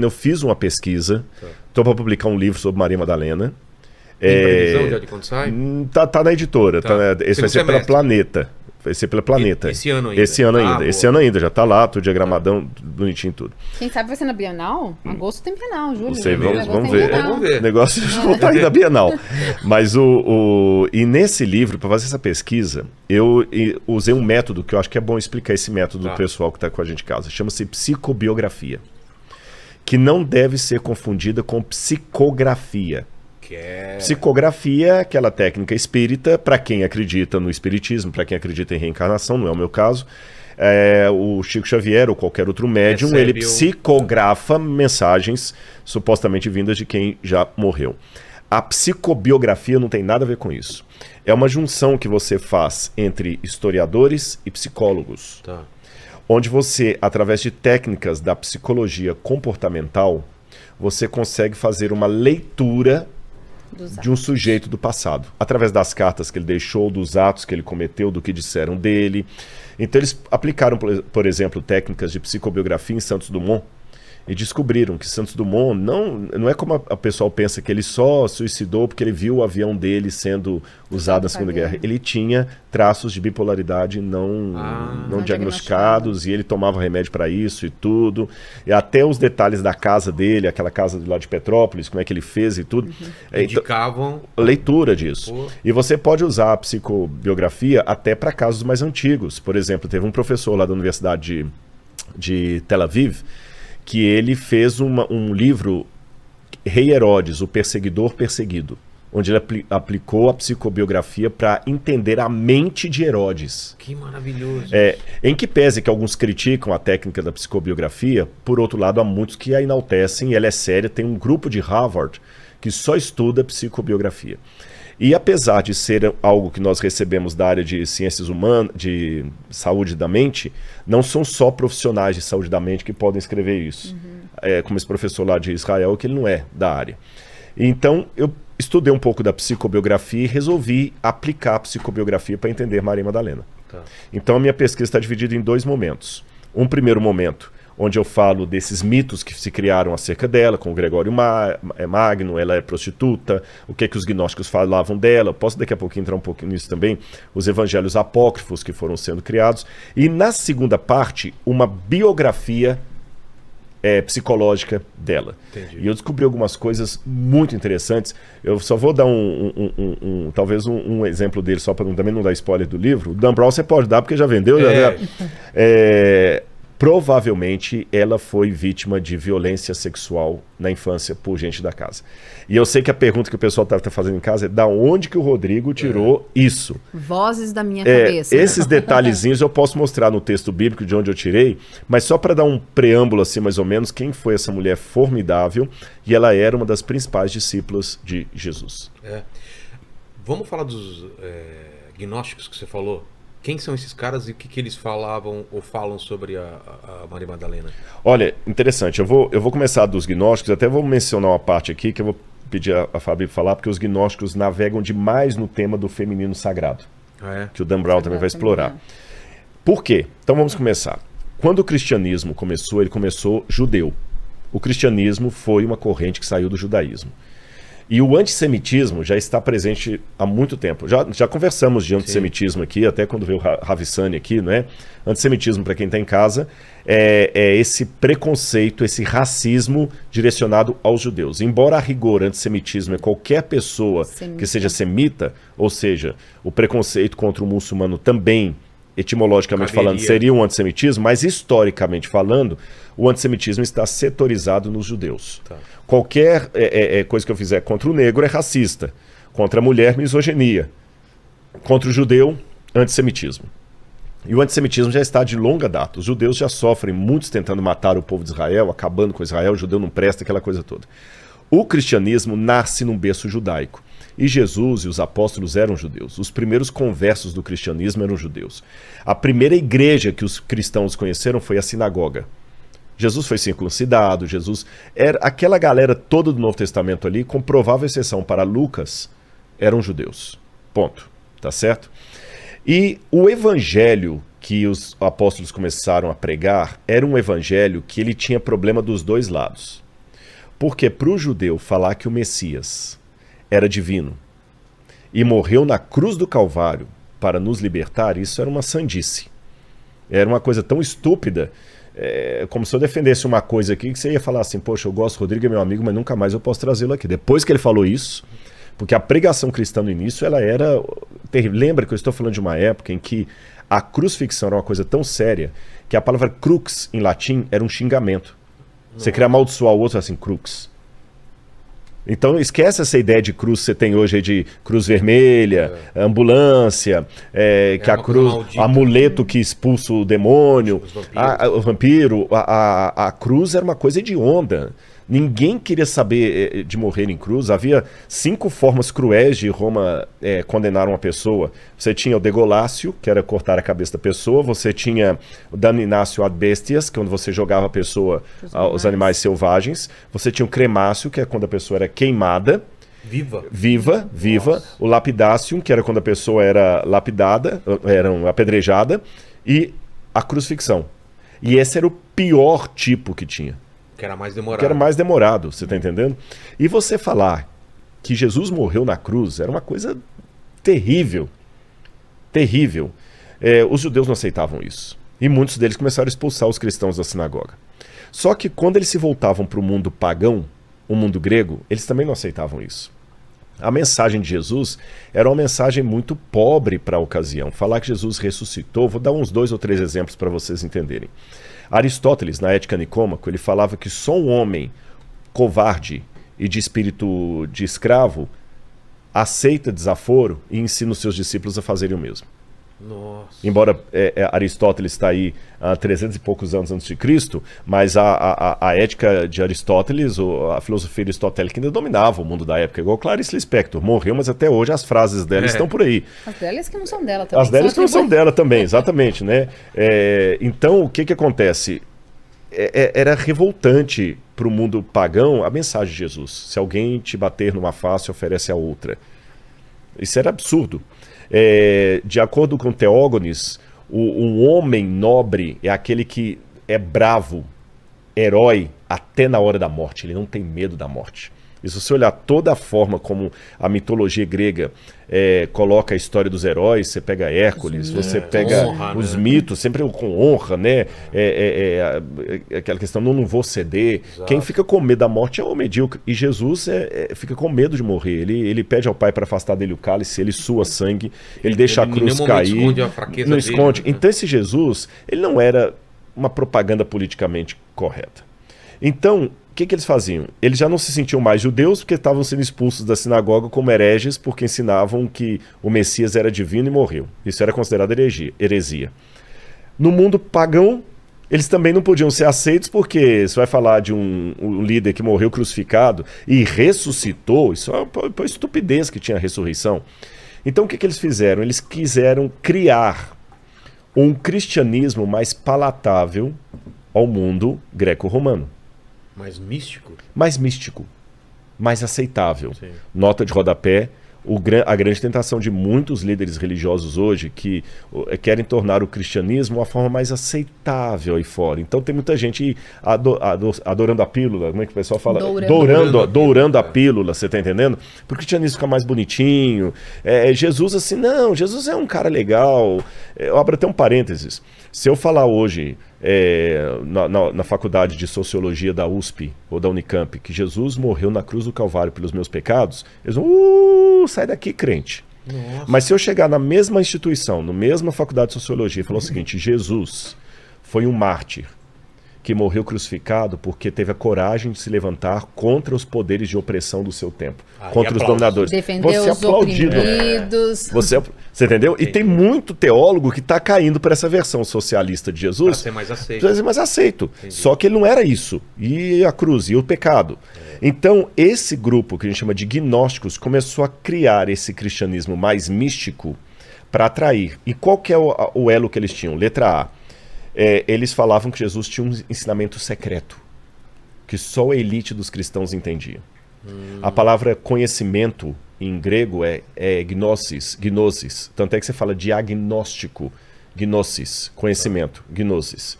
Eu fiz uma pesquisa, estou para publicar um livro sobre Maria Madalena. Tem previsão já de quando sai? Tá na editora. Tá. Esse vai ser pela Planeta. Vai ser pela Planeta. Esse ano ainda? Esse ano ainda. Já tá lá, tudo diagramadão, bonitinho tudo. Quem sabe vai ser na Bienal? Agosto tem Bienal, julho. Não sei, vamos Agosto ver. tem Bienal. O negócio voltar aí na Bienal. Mas e nesse livro, para fazer essa pesquisa, eu usei um método que eu acho que é bom explicar esse método do pessoal que está com a gente em casa. Chama-se psicobiografia. Que não deve ser confundida com psicografia. Psicografia é aquela técnica espírita, para quem acredita no espiritismo, para quem acredita em reencarnação, não é o meu caso. O Chico Xavier ou qualquer outro médium, ele psicografa mensagens supostamente vindas de quem já morreu. A psicobiografia não tem nada a ver com isso. É uma junção que você faz entre historiadores e psicólogos. Onde você, através de técnicas da psicologia comportamental, você consegue fazer uma leitura de um sujeito do passado, através das cartas que ele deixou, dos atos que ele cometeu, do que disseram dele. Então eles aplicaram, por exemplo, técnicas de psicobiografia em Santos Dumont e descobriram que Santos Dumont não é como a pessoal pensa, que ele só suicidou porque ele viu o avião dele sendo usado na Segunda Guerra. Ele tinha traços de bipolaridade não diagnosticados e ele tomava remédio para isso e tudo. E até os detalhes da casa dele, aquela casa lá de Petrópolis, como é que ele fez e tudo. Indicavam leitura disso. E você pode usar a psicobiografia até para casos mais antigos. Por exemplo, teve um professor lá da Universidade de Tel Aviv que ele fez um livro, Rei Herodes, o Perseguidor Perseguido, onde ele aplicou a psicobiografia para entender a mente de Herodes. Que maravilhoso. Em que pese que alguns criticam a técnica da psicobiografia, por outro lado, há muitos que a enaltecem, e ela é séria. Tem um grupo de Harvard que só estuda psicobiografia. E apesar de ser algo que nós recebemos da área de ciências humanas, de saúde da mente, não são só profissionais de saúde da mente que podem escrever isso. Como esse professor lá de Israel, que ele não é da área. Então, eu estudei um pouco da psicobiografia e resolvi aplicar a psicobiografia para entender Maria Madalena. Então, a minha pesquisa está dividida em 2 momentos. Um primeiro momento, onde eu falo desses mitos que se criaram acerca dela, com o Gregório Magno, ela é prostituta, o que é que os gnósticos falavam dela. Posso daqui a pouquinho entrar um pouquinho nisso também, os evangelhos apócrifos que foram sendo criados. E na segunda parte, uma biografia psicológica dela. Entendi. E eu descobri algumas coisas muito interessantes. Eu só vou dar talvez um exemplo dele, só para também não dar spoiler do livro. O Dan Brown você pode dar, porque já vendeu. Provavelmente ela foi vítima de violência sexual na infância por gente da casa. E eu sei que a pergunta que o pessoal está fazendo em casa é da onde que o Rodrigo tirou isso? Vozes da minha cabeça. Esses detalhezinhos eu posso mostrar no texto bíblico de onde eu tirei, mas só para dar um preâmbulo assim mais ou menos, quem foi essa mulher formidável, e ela era uma das principais discípulas de Jesus. Vamos falar dos gnósticos que você falou? Quem são esses caras e o que eles falavam ou falam sobre a Maria Madalena? Olha, interessante. Eu vou começar dos gnósticos, até vou mencionar uma parte aqui que eu vou pedir a Fabi para falar, porque os gnósticos navegam demais no tema do feminino sagrado, que o Dan Brown também vai explorar. Por quê? Então vamos começar. Quando o cristianismo começou, ele começou judeu. O cristianismo foi uma corrente que saiu do judaísmo. E o antissemitismo já está presente há muito tempo. Já conversamos de antissemitismo aqui, até quando veio o Ravissani aqui, não é? Antissemitismo, para quem está em casa, é esse preconceito, esse racismo direcionado aos judeus. Embora a rigor antissemitismo é qualquer pessoa que seja semita, ou seja, o preconceito contra o muçulmano também, etimologicamente falando, seria um antissemitismo, mas historicamente falando, o antissemitismo está setorizado nos judeus. Qualquer coisa que eu fizer contra o negro é racista, contra a mulher, misoginia, contra o judeu, antissemitismo. E o antissemitismo já está de longa data. Os judeus já sofrem, muitos tentando matar o povo de Israel, acabando com Israel, o judeu não presta, aquela coisa toda. O cristianismo nasce num berço judaico. E Jesus e os apóstolos eram judeus. Os primeiros conversos do cristianismo eram judeus. A primeira igreja que os cristãos conheceram foi a sinagoga. Jesus foi circuncidado, Jesus era aquela galera toda do Novo Testamento ali, com provável exceção para Lucas, eram judeus. Ponto. Tá certo? E o evangelho que os apóstolos começaram a pregar era um evangelho que ele tinha problema dos dois lados. Porque para o judeu falar que o Messias era divino e morreu na cruz do Calvário para nos libertar, isso era uma sandice. Era uma coisa tão estúpida, como se eu defendesse uma coisa aqui que você ia falar assim, poxa, eu gosto, Rodrigo é meu amigo, mas nunca mais eu posso trazê-lo aqui. Depois que ele falou isso, porque a pregação cristã no início, ela era terrível. Lembra que eu estou falando de uma época em que a crucifixão era uma coisa tão séria que a palavra crux em latim era um xingamento. Você queria amaldiçoar o outro assim, crux. Então esquece essa ideia de cruz que você tem hoje aí de cruz vermelha, ambulância, que a cruz, amuleto que expulsa o demônio, o vampiro. A cruz era uma coisa hedionda. Ninguém queria saber de morrer em cruz. Havia 5 formas cruéis de Roma condenar uma pessoa. Você tinha o degolácio, que era cortar a cabeça da pessoa. Você tinha o damnatio ad bestias, que é quando você jogava a pessoa aos animais selvagens. Você tinha o cremácio, que é quando a pessoa era queimada. Viva. O lapidacium, que era quando a pessoa era lapidada, era apedrejada. E a crucifixão. E esse era o pior tipo que tinha. Que era mais demorado, você está entendendo? E você falar que Jesus morreu na cruz era uma coisa terrível. Terrível. Os judeus não aceitavam isso. E muitos deles começaram a expulsar os cristãos da sinagoga. Só que quando eles se voltavam para o mundo pagão, o mundo grego, eles também não aceitavam isso. A mensagem de Jesus era uma mensagem muito pobre para a ocasião. Falar que Jesus ressuscitou, vou dar uns 2 ou 3 exemplos para vocês entenderem. Aristóteles, na Ética Nicômaco, ele falava que só um homem covarde e de espírito de escravo aceita desaforo e ensina os seus discípulos a fazerem o mesmo. Nossa. Embora Aristóteles está aí há 300 e poucos anos antes de Cristo, mas a ética de Aristóteles, a filosofia aristotélica ainda dominava o mundo da época, igual Clarice Lispector. Morreu, mas até hoje as frases dela estão por aí. As delas que não são dela também. As delas que não são dela também, exatamente, né? Então, o que acontece? Era revoltante para o mundo pagão a mensagem de Jesus. Se alguém te bater numa face, oferece a outra. Isso era absurdo. De acordo com Teógenes, um homem nobre é aquele que é bravo, herói, até na hora da morte. Ele não tem medo da morte. E se você olhar toda a forma como a mitologia grega coloca a história dos heróis, você pega Hércules, você pega os mitos, sempre com honra, né? Aquela questão, não vou ceder. Exato. Quem fica com medo da morte é o medíocre. E Jesus fica com medo de morrer. Ele pede ao Pai para afastar dele o cálice, ele sua sangue, ele deixa a cruz cair. Esconde a fraqueza não dele, esconde. né? Então esse Jesus, ele não era uma propaganda politicamente correta. Então, o que eles faziam? Eles já não se sentiam mais judeus porque estavam sendo expulsos da sinagoga como hereges porque ensinavam que o Messias era divino e morreu. Isso era considerado heresia. No mundo pagão, eles também não podiam ser aceitos porque você vai falar de um líder que morreu crucificado e ressuscitou, isso é uma estupidez que tinha a ressurreição. Então o que eles fizeram? Eles quiseram criar um cristianismo mais palatável ao mundo greco-romano. Mais místico? Mais místico, mais aceitável. Sim. Nota de rodapé, a grande tentação de muitos líderes religiosos hoje que querem tornar o cristianismo uma forma mais aceitável aí fora. Então tem muita gente adorando a pílula, como é que o pessoal fala? Dourando a pílula, você tá entendendo? Para o cristianismo ficar mais bonitinho. Jesus assim, não, Jesus é um cara legal. Eu abro até um parênteses. Se eu falar hoje na faculdade de Sociologia da USP ou da Unicamp que Jesus morreu na cruz do Calvário pelos meus pecados, eles vão, sai daqui, crente. Nossa. Mas se eu chegar na mesma instituição, na mesma faculdade de Sociologia e falar o seguinte, Jesus foi um mártir que morreu crucificado porque teve a coragem de se levantar contra os poderes de opressão do seu tempo, contra os dominadores. Defendeu os oprimidos. Você entendeu? Entendi. E tem muito teólogo que está caindo para essa versão socialista de Jesus. Para ser mais aceito. Para ser mais aceito. Entendi. Só que ele não era isso. E a cruz, e o pecado. Então, esse grupo que a gente chama de gnósticos começou a criar esse cristianismo mais místico para atrair. E qual que é o elo que eles tinham? Letra A. Eles falavam que Jesus tinha um ensinamento secreto, que só a elite dos cristãos entendia. A palavra conhecimento em grego é gnosis. Tanto é que você fala diagnóstico, gnosis, conhecimento, gnosis.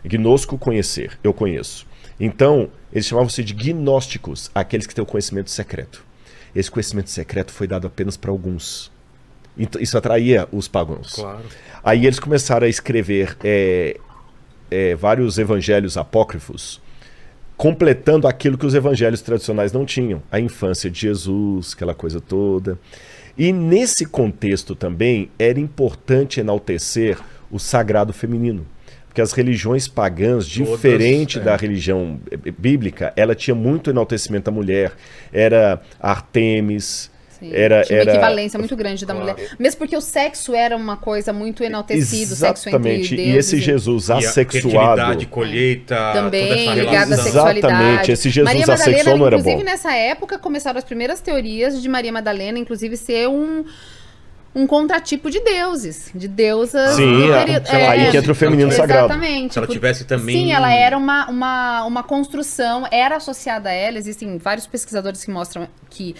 Gnosco, conhecer, eu conheço. Então, eles chamavam-se de gnósticos, aqueles que têm o conhecimento secreto. Esse conhecimento secreto foi dado apenas para alguns. Então, isso atraía os pagãos. Claro. Aí eles começaram a escrever vários evangelhos apócrifos, completando aquilo que os evangelhos tradicionais não tinham. A infância de Jesus, aquela coisa toda. E nesse contexto também era importante enaltecer o sagrado feminino. Porque as religiões pagãs, diferente da religião bíblica, ela tinha muito enaltecimento da mulher. Era Artemis... Tinha uma equivalência muito grande da mulher. Mesmo porque o sexo era uma coisa muito enaltecida, o sexo entre deuses. E esse Jesus assexuado... fertilidade, colheita... Também ligada à sexualidade. Exatamente, esse Jesus Maria Madalena, assexual não era bom. Inclusive, nessa época, começaram as primeiras teorias de Maria Madalena, inclusive, ser um contratipo de deuses, de deusas... Sim, aí que entra o feminino sagrado. Exatamente. Se ela tivesse também... Sim, ela era uma construção, era associada a ela. Existem vários pesquisadores que mostram que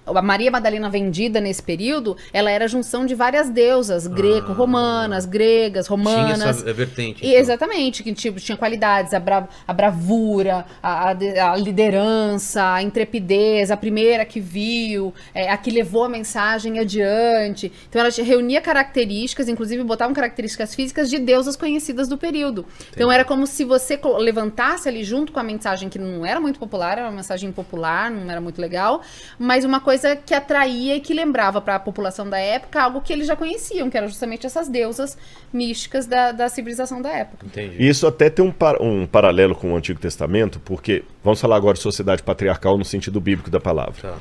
a Maria Madalena vendida nesse período, ela era a junção de várias deusas, greco-romanas, gregas, romanas. Tinha essa vertente. Então. Exatamente, que tipo, tinha qualidades, a bravura, a liderança, a intrepidez, a primeira que viu, a que levou a mensagem adiante. Então ela reunia características, inclusive botavam características físicas de deusas conhecidas do período. Entendi. Então era como se você levantasse ali junto com a mensagem que não era muito popular, era uma mensagem impopular, não era muito legal, mas uma coisa que atraía e que lembrava para a população da época algo que eles já conheciam, que eram justamente essas deusas místicas da civilização da época. Entendi. E isso até tem um paralelo com o Antigo Testamento, porque vamos falar agora de sociedade patriarcal no sentido bíblico da palavra. Tá.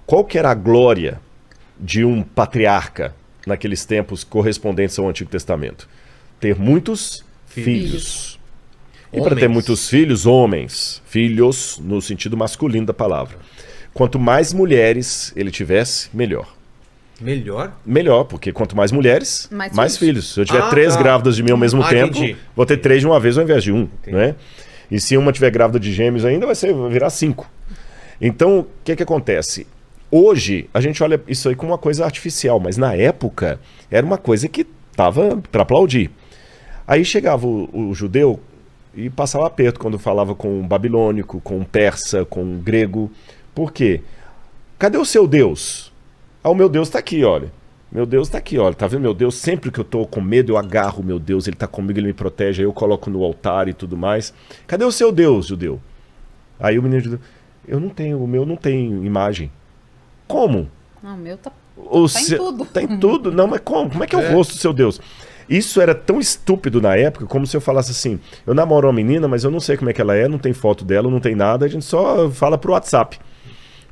Qual que era a glória de um patriarca naqueles tempos correspondentes ao Antigo Testamento? Ter muitos filhos. E para ter muitos filhos, homens, filhos no sentido masculino da palavra. Quanto mais mulheres ele tivesse, melhor. Melhor? Melhor, porque quanto mais mulheres, mais filhos. Se eu tiver 3 grávidas de mim ao mesmo tempo, entendi. Vou ter 3 de uma vez ao invés de 1. Né? E se uma tiver grávida de gêmeos ainda, vai virar 5. Então, o que acontece? Hoje, a gente olha isso aí como uma coisa artificial, mas na época, era uma coisa que estava para aplaudir. Aí chegava o judeu e passava aperto quando falava com um babilônico, com um persa, com um grego. Por quê? Cadê o seu Deus? O meu Deus está aqui, olha. Meu Deus está aqui, olha. Tá vendo meu Deus? Sempre que eu estou com medo, eu agarro o meu Deus. Ele está comigo, ele me protege. Aí eu coloco no altar e tudo mais. Cadê o seu Deus, judeu? Aí o menino judeu, o meu não tem imagem. Como? Não, o meu tá em tudo. Tá em tudo? Não, mas como? Como é que é o rosto do seu Deus? Isso era tão estúpido na época, como se eu falasse assim, eu namoro uma menina, mas eu não sei como é que ela é, não tem foto dela, não tem nada, a gente só fala pro WhatsApp.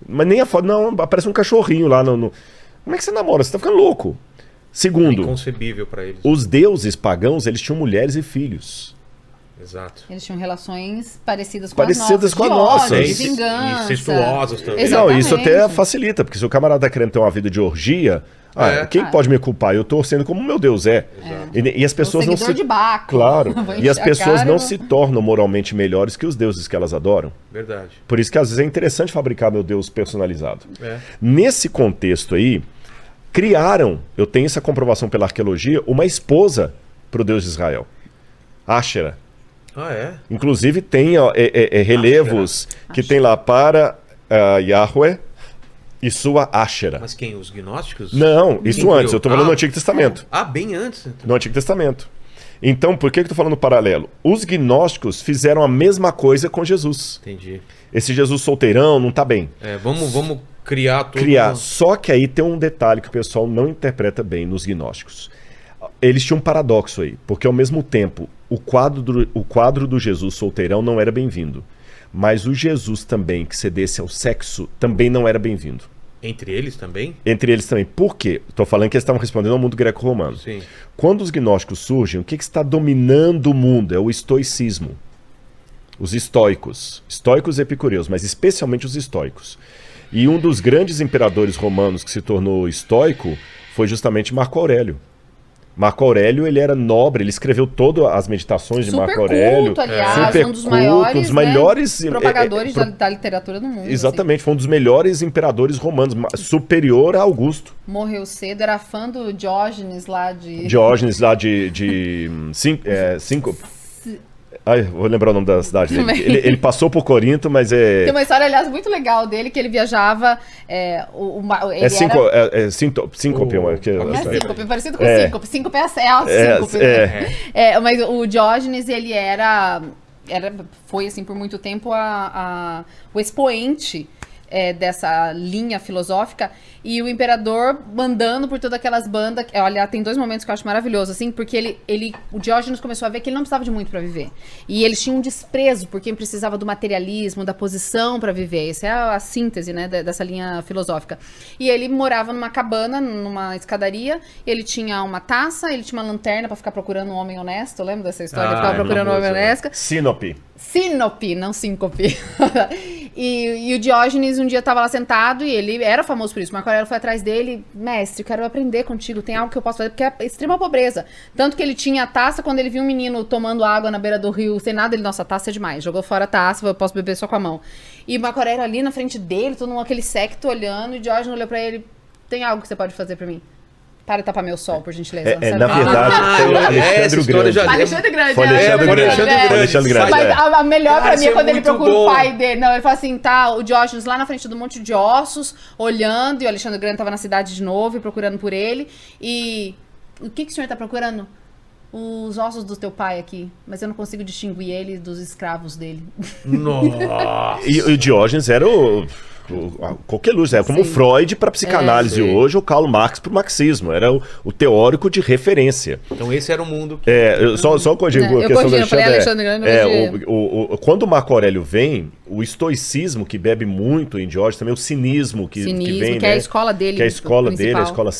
Mas nem a foto, não, aparece um cachorrinho lá no... Como é que você namora? Você tá ficando louco. Segundo, inconcebível para eles. Os deuses pagãos, eles tinham mulheres e filhos. Exato. Eles tinham relações parecidas com as nossas. De vingança. E incestuosas também. Não, isso até facilita, porque se o camarada tá querendo ter uma vida de orgia, quem pode me culpar? Eu tô sendo como meu Deus é. E as pessoas não se... de Baco. Claro. E as pessoas não se tornam moralmente melhores que os deuses que elas adoram. Verdade. Por isso que às vezes é interessante fabricar meu Deus personalizado. Nesse contexto aí, criaram, eu tenho essa comprovação pela arqueologia, uma esposa pro Deus de Israel. Áshera. Inclusive tem relevos que tem lá para Yahweh e sua Áshera. Mas quem? Os gnósticos? Não, isso antes. Eu estou falando no Antigo Testamento. Bem antes. Então. No Antigo Testamento. Então, por que eu estou falando paralelo? Os gnósticos fizeram a mesma coisa com Jesus. Entendi. Esse Jesus solteirão não está bem. Vamos criar tudo. Só que aí tem um detalhe que o pessoal não interpreta bem nos gnósticos. Eles tinham um paradoxo aí, porque ao mesmo tempo o quadro do Jesus solteirão não era bem-vindo, mas o Jesus também que cedesse ao sexo também não era bem-vindo. Entre eles também? Entre eles também. Por quê? Estou falando que eles estavam respondendo ao mundo greco-romano. Sim. Quando os gnósticos surgem, o que está dominando o mundo? É o estoicismo. Os estoicos. Estoicos e epicureus, mas especialmente os estoicos. E um dos grandes imperadores romanos que se tornou estoico foi justamente Marco Aurélio. Marco Aurélio, ele era nobre, ele escreveu todas as meditações de Marco Aurélio. Culto, aliás, um dos maiores propagadores da literatura do mundo. Exatamente, foi um dos melhores imperadores romanos, superior a Augusto. Morreu cedo, era fã do Diógenes lá de... Ai, vou lembrar o nome da cidade dele. Ele passou por Corinto, mas é... Tem uma história, aliás, muito legal dele, que ele viajava... Síncope. Não é síncope, parecido com síncope. Síncope é a síncope. Mas o Diógenes, ele foi, assim, por muito tempo o expoente dessa linha filosófica, e o imperador mandando por todas aquelas bandas. Olha, tem 2 momentos que eu acho maravilhoso, assim, porque o Diógenes começou a ver que ele não precisava de muito para viver. E eles tinham um desprezo por quem precisava do materialismo, da posição para viver. Essa é a síntese, né, dessa linha filosófica. E ele morava numa cabana, numa escadaria, ele tinha uma taça, ele tinha uma lanterna para ficar procurando um homem honesto. Lembra dessa história? Ele ficava procurando um homem honesto. Sínope, não síncope. E o Diógenes um dia estava lá sentado e ele era famoso por isso. Marco Aurélio foi atrás dele: mestre, quero aprender contigo, tem algo que eu posso fazer, porque é extrema pobreza. Tanto que ele tinha a taça, quando ele viu um menino tomando água na beira do rio sem nada, ele, nossa, a taça é demais, jogou fora a taça, eu posso beber só com a mão. E Marco Aurélio ali na frente dele, todo mundo aquele séquito olhando, e Diógenes olhou pra ele: tem algo que você pode fazer pra mim? Para de tapar meu sol, por gentileza. Na verdade, foi o Alexandre Grande. Alexandre Grande. Foi Alexandre Grande. Mas a melhor pra mim é quando ele procura o pai dele. Não, ele fala assim, tá, o Diógenes lá na frente do monte de ossos, olhando, e o Alexandre Grande tava na cidade de novo, e procurando por ele. E o que o senhor tá procurando? Os ossos do teu pai aqui, mas eu não consigo distinguir ele dos escravos dele. Nossa! E o Diógenes era qualquer luz, era como o Freud para psicanálise hoje, o Karl Marx para o marxismo, era o teórico de referência. Então esse era o mundo que... Só corrigindo a questão do Alexandre Grande. Quando o Marco Aurélio vem, o estoicismo que bebe muito em Diógenes, também o cinismo que vem, que é a escola dele, que é a escola dele, a escola